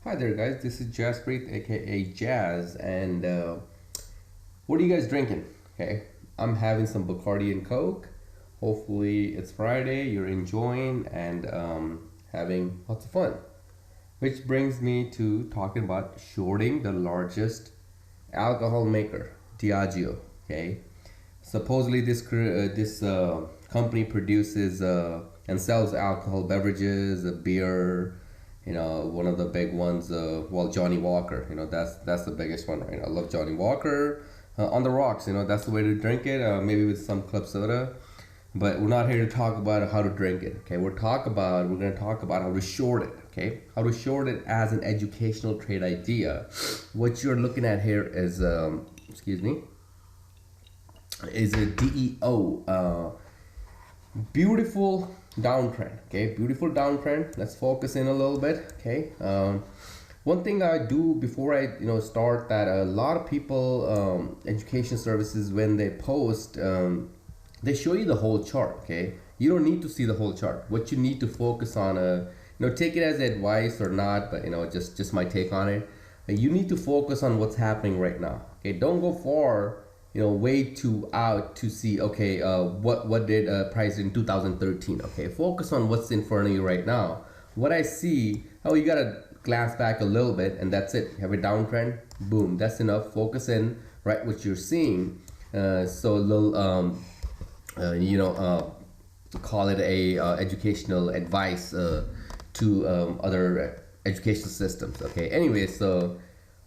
Hi there, guys. This is Jaspreet, aka Jazz, and what are you guys drinking? Okay, I'm having some Bacardi and Coke. Hopefully, it's Friday. You're enjoying and having lots of fun. Which brings me to talking about shorting the largest alcohol maker, Diageo. Okay, supposedly this company produces and sells alcohol beverages, beer. One of the big ones, Johnnie Walker. That's the biggest one, right? I love Johnnie Walker. On the rocks, that's the way to drink it. Maybe with some club soda, but we're not here to talk about how to drink it. Okay, we're going to talk about how to short it. Okay, how to short it as an educational trade idea. What you're looking at here is, is a DEO. Beautiful downtrend. Okay, beautiful downtrend. Let's focus in a little bit. Okay, one thing I do before I start that, a lot of people, education services, when they post, they show you the whole chart. Okay, you don't need to see the whole chart. What you need to focus on, take it as advice or not, but just my take on it. You need to focus on what's happening right now. Okay, don't go far, way too out to see, okay, what did price in 2013. Okay, focus on what's in front of you right now. What I see, you gotta glance back a little bit, and that's it. You have a downtrend, boom, that's enough. Focus in right what you're seeing. So a little call it a educational advice to other educational systems. Okay, anyway, so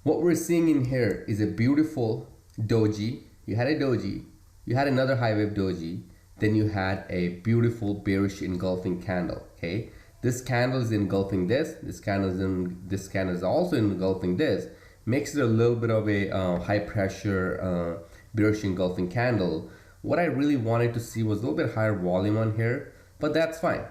what we're seeing in here is a beautiful doji. You had a doji, you had another high wave doji, then you had a beautiful bearish engulfing candle. Okay, this candle is engulfing this candle is also engulfing this. Makes it a little bit of a high pressure bearish engulfing candle. What I really wanted to see was a little bit higher volume on here, but that's fine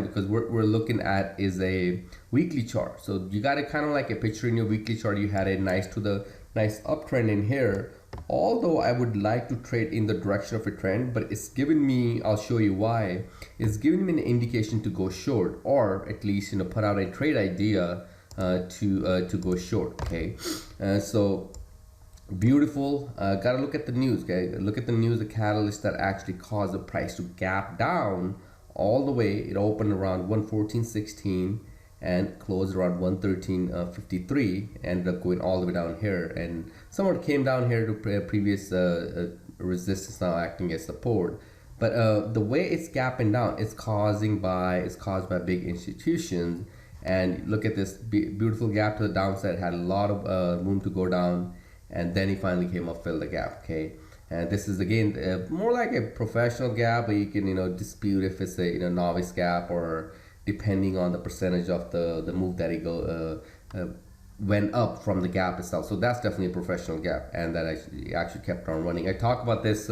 because what we're looking at is a weekly chart. So you got it kind of like a picture in your weekly chart. You had a nice uptrend in here. Although I would like to trade in the direction of a trend, but it's given me, I'll show you why, it's giving me an indication to go short, or at least put out a trade idea to go short. Okay, so beautiful. Gotta look at the news. Okay, look at the news, the catalyst that actually caused the price to gap down all the way. It opened around 114.16 and closed around 113.53. Ended up going all the way down here, and somewhat came down here to previous resistance, now acting as support. But the way it's gapping down, it's caused by big institutions. And look at this beautiful gap to the downside. Had a lot of room to go down, and then he finally came up, filled the gap. Okay, and this is again more like a professional gap, but you can dispute if it's a novice gap, or depending on the percentage of the move that he went up from the gap itself. So that's definitely a professional gap, and that actually kept on running. I talk about this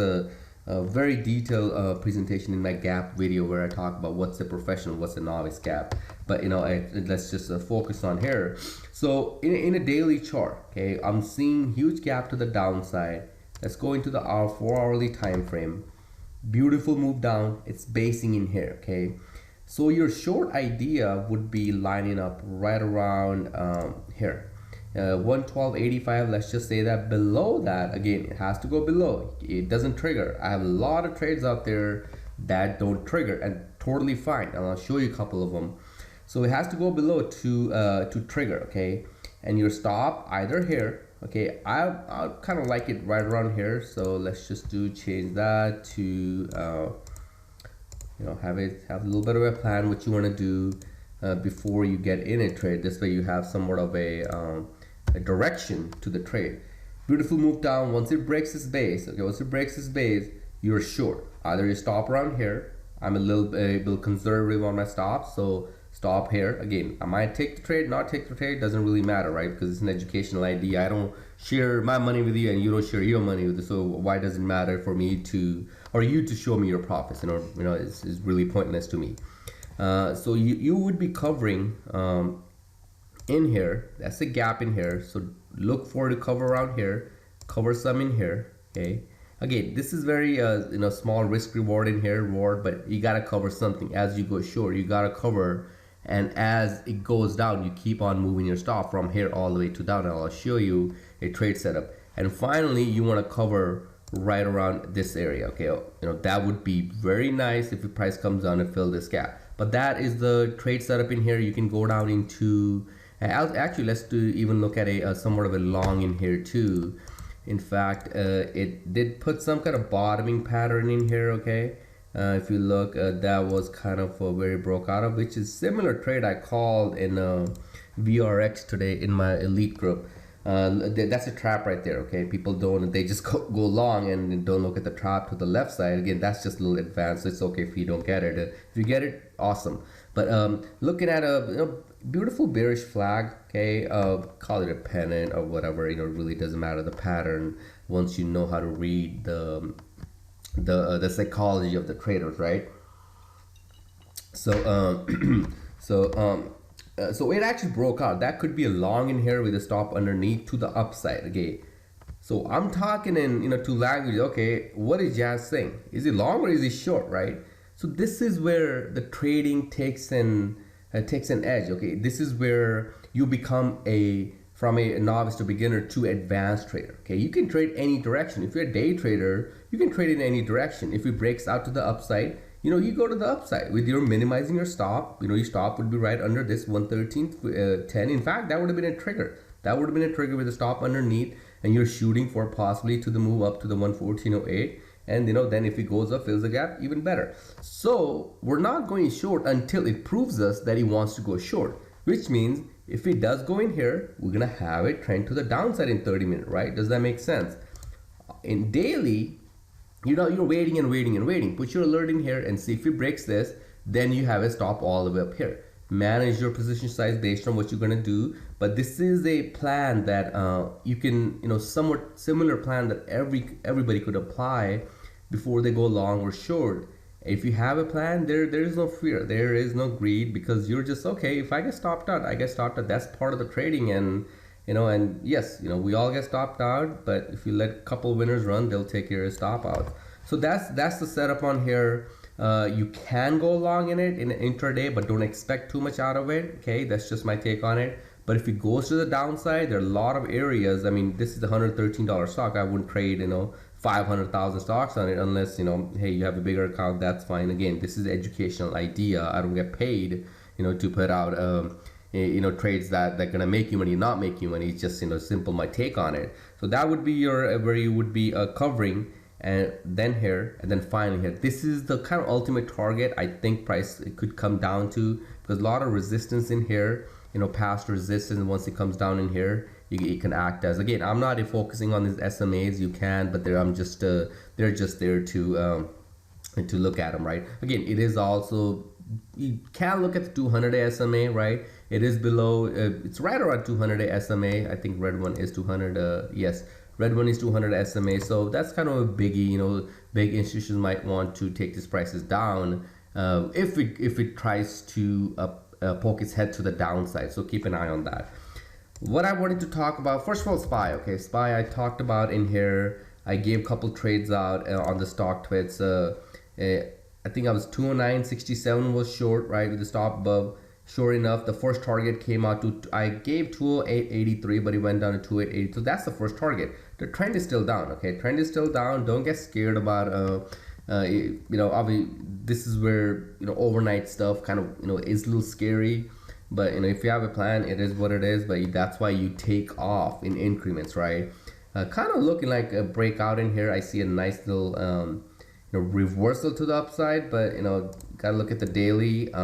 very detailed presentation in my gap video, where I talk about what's a professional, what's a novice gap. But let's just focus on here. So in a daily chart, okay, I'm seeing huge gap to the downside. Let's go into the 4-hourly time frame. Beautiful move down. It's basing in here. Okay, so your short idea would be lining up right around here, 112.85. Let's just say that below that, again, it has to go below. It doesn't trigger. I have a lot of trades out there that don't trigger, and totally fine, and I'll show you a couple of them. So it has to go below to trigger. Okay, and your stop either here. Okay, I kind of like it right around here, so let's just change that to have a little bit of a plan what you want to do before you get in a trade. This way you have somewhat of a direction to the trade. Beautiful move down. Once it breaks this base, you're short. Either you stop around here. I'm a little conservative on my stops, so stop here. Again, I might take the trade, not take the trade, doesn't really matter, right? Because it's an educational idea. I don't share my money with you, and you don't share your money with us. So why does it matter for me to, or you to show me your profits? It's really pointless to me. So you would be covering in here. That's a gap in here. So look for to cover around here, cover some in here. Okay. Again, this is very small risk reward in here, but you gotta cover something as you go short. You gotta cover and as it goes down, you keep on moving your stop from here all the way to down. And I'll show you a trade setup. And finally, you want to cover right around this area. Okay, that would be very nice if the price comes down and fill this gap. But that is the trade setup in here. You can go down into actually, let's even look at a somewhat of a long in here too. In fact, it did put some kind of bottoming pattern in here. Okay, if you look, that was kind of where it broke out of, which is similar trade I called in VRX today in my elite group. That's a trap right there. Okay, people they just go long and don't look at the trap to the left side. Again, that's just a little advanced, so it's okay if you don't get it. If you get it, awesome. But looking at a beautiful bearish flag, okay, call it a pennant or whatever, it really doesn't matter the pattern once you know how to read the psychology of the traders, right? So so it actually broke out. That could be a long in here with a stop underneath to the upside. Okay, so I'm talking in two languages. Okay, what is Jazz saying? Is it long or is it short, right? So this is where the trading takes an edge. Okay, this is where you become from a novice to beginner to advanced trader. Okay, you can trade any direction. If you're a day trader, you can trade in any direction. If it breaks out to the upside, you go to the upside with your minimizing your stop. Your stop would be right under this 113.10. In fact, that would have been a trigger. That would have been a trigger with a stop underneath, and you're shooting for possibly to the move up to the 114.08. And then if it goes up, fills the gap, even better. So we're not going short until it proves us that he wants to go short, which means if it does go in here, we're gonna have it trend to the downside in 30 minutes, right? Does that make sense? In daily, you're waiting and waiting and waiting. Put your alert in here and see if it breaks this, then you have a stop all the way up here. Manage your position size based on what you're gonna do. But this is a plan that you can, somewhat similar plan that everybody could apply before they go long or short. If you have a plan, there is no fear, there is no greed, because you're just, okay, if I get stopped out, I get stopped out. That's part of the trading. And and yes, we all get stopped out, but if you let a couple winners run, they'll take your stop out. So that's the setup on here. You can go long in it in an intraday, but don't expect too much out of it. Okay, that's just my take on it. But if it goes to the downside, there are a lot of areas. I mean, this is the $113 stock. I wouldn't trade 500,000 stocks on it unless hey, you have a bigger account. That's fine. Again, this is an educational idea. I don't get paid to put out trades that gonna make you money, not make you money. It's just simple my take on it. So that would be where you would be covering, and then here, and then finally here. This is the kind of ultimate target I think price it could come down to, because a lot of resistance in here, past resistance. Once it comes down in here, it can act as, again, I'm not focusing on these SMAs. You can, but they're just there to look at them, right? Again, it is also, you can look at the 200 SMA, right? It is below, it's right around 200 SMA. I think red one is 200. Yes, red one is 200 SMA. So that's kind of a biggie. Big institutions might want to take these prices down if it tries to poke its head to the downside. So keep an eye on that. What I wanted to talk about, first of all, SPY. Okay, SPY I talked about in here. I gave a couple trades out on the stock twits. I think I was 209.67 was short, right, with the stop above. Sure enough, the first target came out to, I gave 208.83, but it went down to 208.80. So that's the first target. The trend is still down. Okay, trend is still down. Don't get scared about obviously this is where overnight stuff kind of is a little scary. But if you have a plan, it is what it is. But that's why you take off in increments, right? Kind of looking like a breakout in here. I see a nice little reversal to the upside, but gotta look at the daily.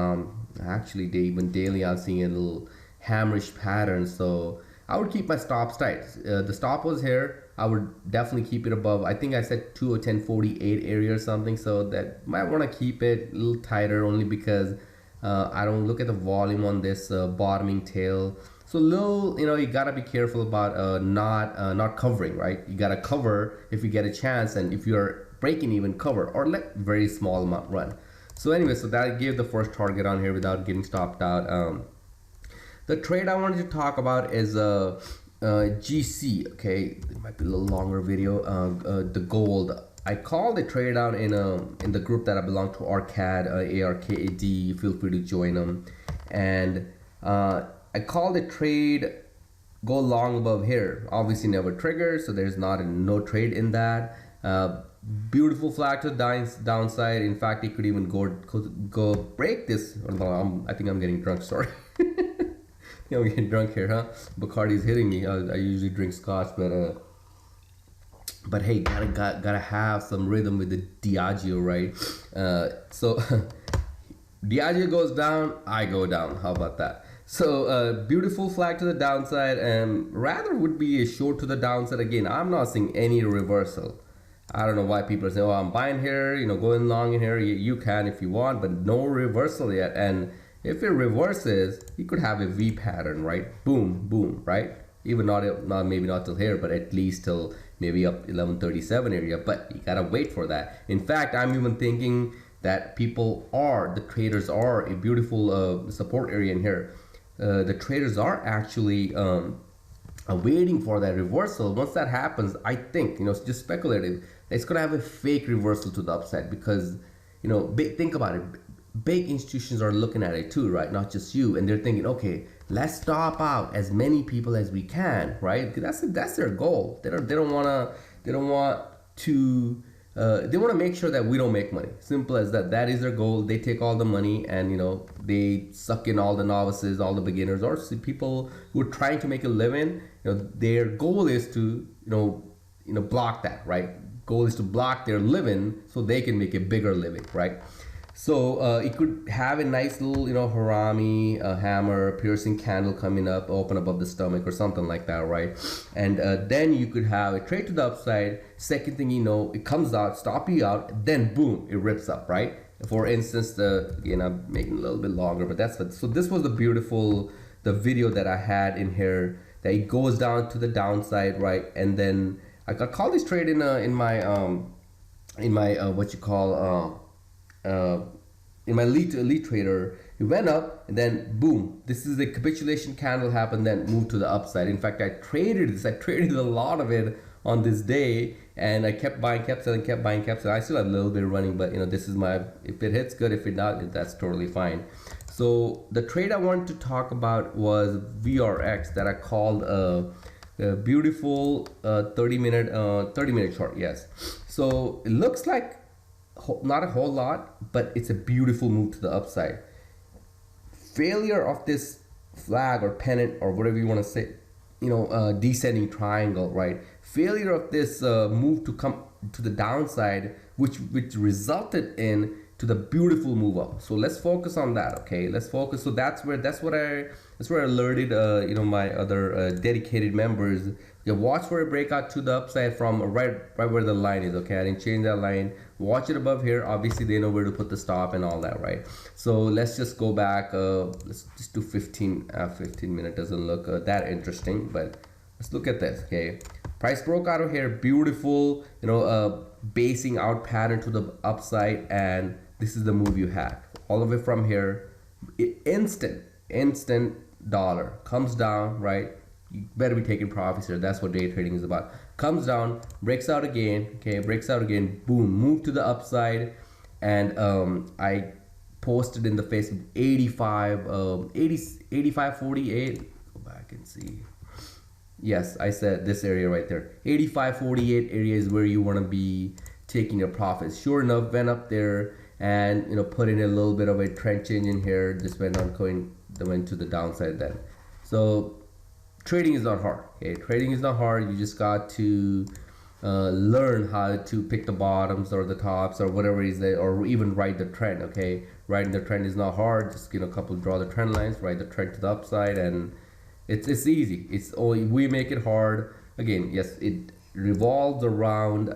Actually, even daily, I'm seeing a little hammerish pattern. So I would keep my stops tight. The stop was here. I would definitely keep it above. I think I said 210.48 area or something. So that might want to keep it a little tighter, only because I don't look at the volume on this bottoming tail. So little, you gotta be careful about not covering, right? You gotta cover if you get a chance, and if you're breaking even, cover, or let very small amount run. So anyway, so that gave the first target on here without getting stopped out. The trade I wanted to talk about is GC. Okay, it might be a little longer video. The gold I called a trade down in the group that I belong to, Arcad, ARKAD. Feel free to join them. And I called a trade go long above here. Obviously never triggers, so there's no trade in that. Beautiful flag to the downside. In fact, it could even go break this. I think I'm getting drunk. Sorry. I'm getting drunk here, huh? Bacardi's hitting me. I usually drink scotch, but hey, gotta have some rhythm with the Diageo, right? So Diageo goes down, I go down. How about that? So beautiful flag to the downside, and rather would be a short to the downside. Again, I'm not seeing any reversal. I don't know why people are saying, oh, I'm buying here, going long in here. You can if you want, but no reversal yet. And if it reverses, you could have a V pattern, right? Boom, boom, right? Even maybe not till here, but at least till maybe up 1137 area. But you gotta wait for that. In fact, I'm even thinking that the traders are a beautiful support area in here. The traders are actually waiting for that reversal. Once that happens, I think, it's just speculative, it's gonna have a fake reversal to the upside because, think about it. Big institutions are looking at it too, right? Not just you, and they're thinking, okay, let's stop out as many people as we can, right? That's their goal. They want to make sure that we don't make money. Simple as that. That is their goal. They take all the money and they suck in all the novices, all the beginners, or people who are trying to make a living. Their goal is to block that, right? Goal is to block their living so they can make a bigger living, right? So it could have a nice little, harami, hammer, piercing candle coming up, open above the stomach or something like that, right? And then you could have a trade to the upside. Second thing it comes out, stop you out, then boom, it rips up, right? For instance, again, I'm making a little bit longer, but so this was the video that I had in here, that it goes down to the downside, right? And then I called this trade in my lead trader. It went up and then boom, this is the capitulation candle happened, then moved to the upside. In fact, I traded a lot of it on this day, and I kept buying, kept selling, kept buying, kept selling. I still have a little bit running, but this is if it hits, good. If it not, that's totally fine. So the trade I wanted to talk about was VRX that I called a beautiful 30-minute chart. Yes. So it looks like not a whole lot, but it's a beautiful move to the upside. Failure of this flag or pennant or whatever you want to say, descending triangle, right? Failure of this move to come to the downside, which resulted in to the beautiful move up. So let's focus on that, okay? Let's focus. So that's where I alerted my other dedicated members. Watch for a breakout to the upside from right where the line is, okay? I didn't change that line. Watch it above here. Obviously, they know where to put the stop and all that, right? So let's just go back. Let's just do 15. 15 minute doesn't look that interesting, but let's look at this, okay? Price broke out of here. Beautiful, basing out pattern to the upside, and this is the move you had. All of it from here. Instant dollar comes down, right? You better be taking profits here. That's what day trading is about. Comes down, breaks out again, okay, breaks out again, boom, move to the upside. And I posted in the Facebook 85.48. Go back and see. Yes, I said this area right there. 85.48 area is where you want to be taking your profits. Sure enough, went up there and put in a little bit of a trend change in here. Just went to the downside then. So trading is not hard, okay? Trading is not hard. You just got to learn how to pick the bottoms or the tops or whatever it is, or even write the trend, okay? Writing the trend is not hard. Just draw the trend lines, write the trend to the upside, and it's easy. It's only we make it hard. Again, yes, it revolves around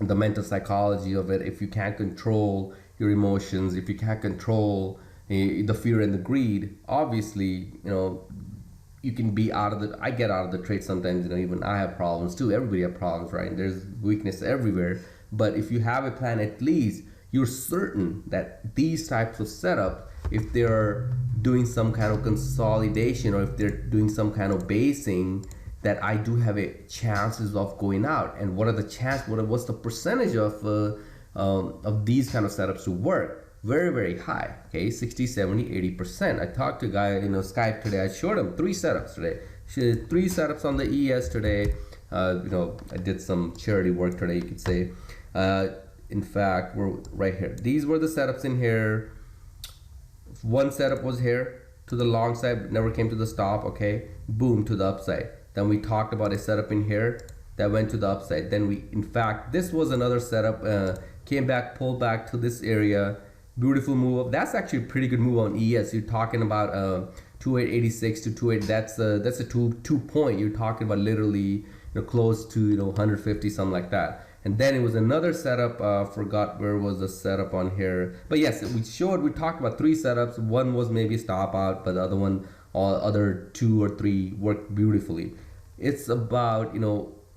the mental psychology of it. If you can't control your emotions, if you can't control the fear and the greed, obviously, you can be I get out of the trade sometimes, even I have problems too. Everybody have problems, right? There's weakness everywhere. But if you have a plan, at least you're certain that these types of setup, if they're doing some kind of consolidation or if they're doing some kind of basing, that I do have a chances of going out, and what are the what's the percentage of these kind of setups to work? Very, very high. Okay, 60, 70, 80%. I talked to a guy, Skype today. I showed him 3 setups today. She did 3 setups on the ES today. I did some charity work today, you could say. In fact, we're right here. These were the setups in here. One setup was here to the long side, never came to the stop. Okay, boom, to the upside. Then we talked about a setup in here that went to the upside. Then in fact, this was another setup, came back, pulled back to this area. Beautiful move up. That's actually a pretty good move on ES. You're talking about 2886 to 28. That's a two point. You're talking about literally close to 150, something like that. And then it was another setup. Forgot where was the setup on here. But yes, we talked about 3 setups. One was maybe stop out, but the other one, all other 2 or 3 worked beautifully. It's about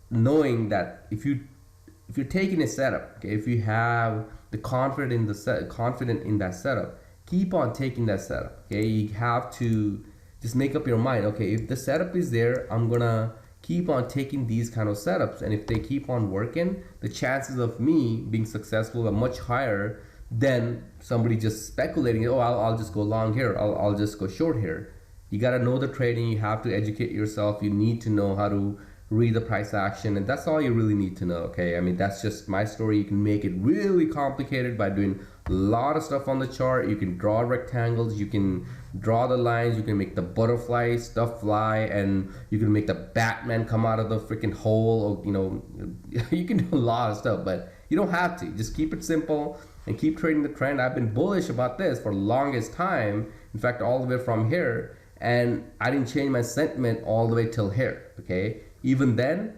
knowing that if you're taking a setup, okay, if you have the confident in that setup, keep on taking that setup. Okay, you have to just make up your mind. Okay, if the setup is there, I'm gonna keep on taking these kind of setups, and if they keep on working, the chances of me being successful are much higher than somebody just speculating. Oh, I'll just go long here. I'll just go short here. You gotta know the trading. You have to educate yourself. You need to know how to read the price action, and that's all you really need to know. Okay, I mean, that's just my story. You can make it really complicated by doing a lot of stuff on the chart. You can draw rectangles, you can draw the lines, you can make the butterfly stuff fly, and you can make the Batman come out of the freaking hole. You can do a lot of stuff, but you don't have to. Just keep it simple and keep trading the trend. I've been bullish about this for the longest time, in fact all the way from here, and I didn't change my sentiment all the way till here. Okay, even then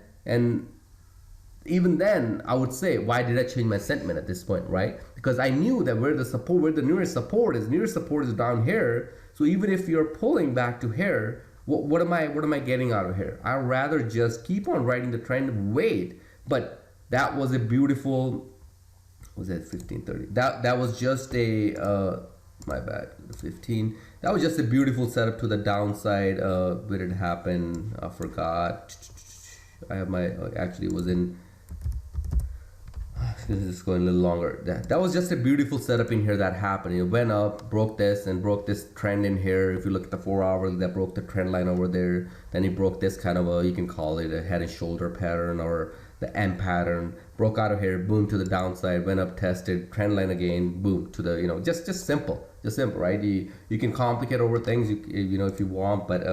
I would say, why did I change my sentiment at this point, right? Because I knew that where the nearest support is down here. So even if you're pulling back to here, what am I getting out of here? I'd rather just keep on riding the trend, wait. But that was a beautiful, was that 1530? That was just a my bad, 15. That was just a beautiful setup to the downside. Where did it happen? I forgot. I have my, actually it was in, this is going a little longer. That was just a beautiful setup in here that happened. It went up, broke this, and broke this trend in here. If you look at the 4 hours, that broke the trend line over there. Then it broke this kind of a, you can call it a head and shoulder pattern or the M pattern. Broke out of here, boom, to the downside, went up, tested, trend line again, boom, to the, just simple, right? You can complicate over things, if you want, but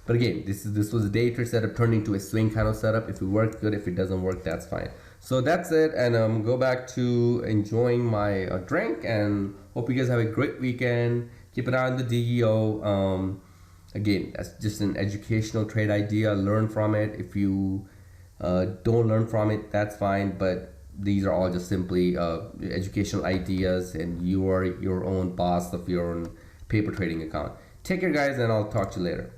again, this was a day trade setup turned into a swing kind of setup. If it worked, good. If it doesn't work, that's fine. So that's it, and go back to enjoying my drink, and hope you guys have a great weekend. Keep an eye on the DEO. Again, that's just an educational trade idea. Learn from it. If you don't learn from it, that's fine, but these are all just simply educational ideas, and you are your own boss of your own paper trading account. Take care, guys, and I'll talk to you later.